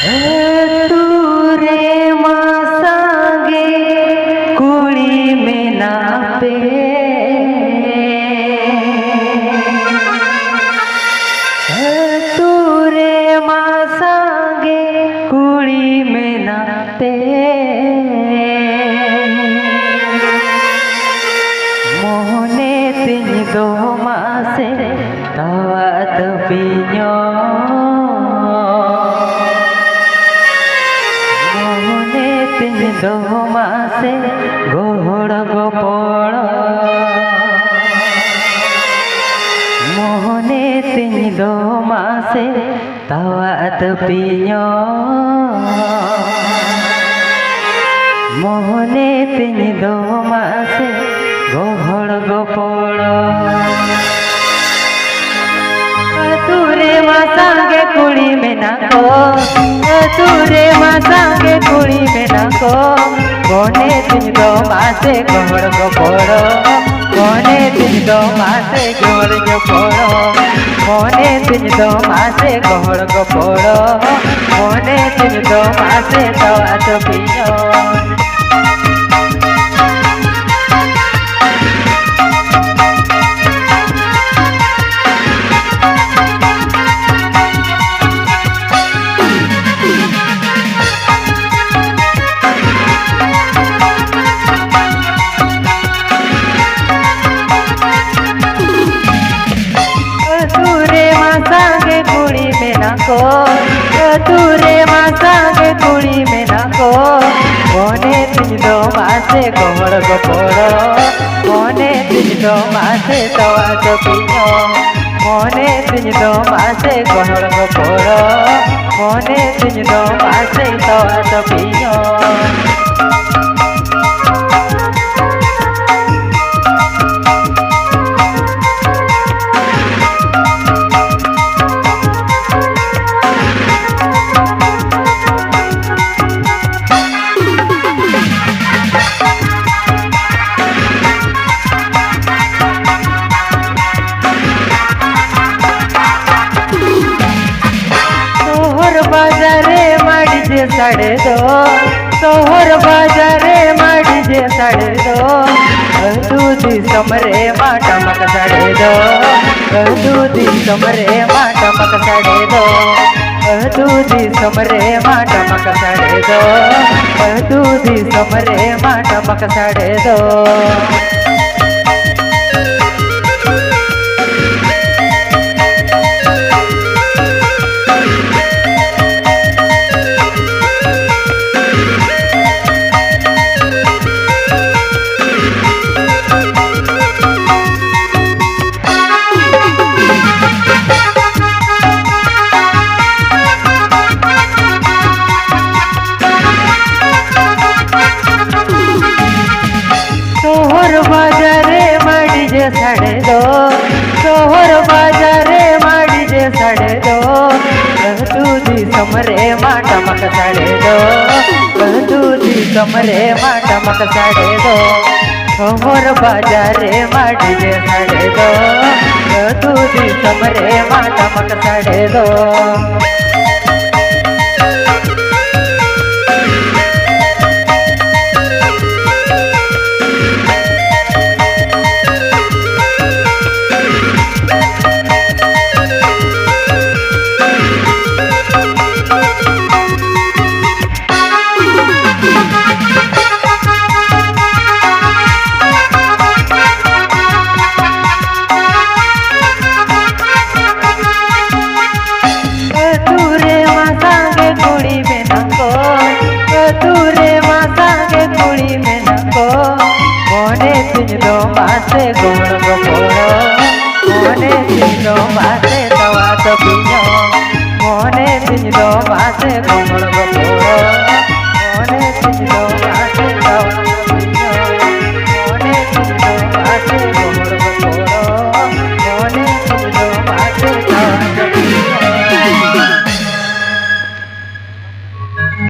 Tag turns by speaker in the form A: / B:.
A: तूरे मासागे कुड़ी में ना पे तूरे मासागे कुड़ी में ना पे मोहने तीन दो मासे तवात पिño दो मासे गोहड़ गोपड़ मोहने तीन दो मासे तवात पिño मोहने तीन दो मासे गोहड़ गोपड़ तूरे मासागे कुड़ी में ना को तूरे मासागे कुड़ी में ना को कोने तीन दो मासे गोहड़ गोपड़ कोने तीन दो मासे गोहड़ गोपड़ कोने तीन दो मासे गोहड़ गोपड़ कोने तीन दो मासे तवात पिño को तूरे मासागे कुड़ी में ना को कोने तीन दो मासे गोहड़ गोपड़ कोने तीन दो मासे तवात पिño कोने तीन दो मासे गोहड़ गोपड़ कोने तीन दो मासे तवात पिño बाजारे माडीजे साड़े दो सोहर बाजारे माडीजे साड़े दो दूधी समरे माटा मक साड़े दो दूधी समरे माटा मक साड़े दो दूधी समरे माटा मक साड़े दो दूधी समरे माटा मक साड़े दो साड़े दो सोहर बाजारे माडीजे साड़े दो दूधी समरे माटा मक साड़े दो दूधी समरे माटा मक साड़े दो सोहर बाजारे माडीजे साड़े दो दूधी समरे माटा मक साड़े दो तूरे मासागे कुड़ी में ना को कोने तीन दो मासे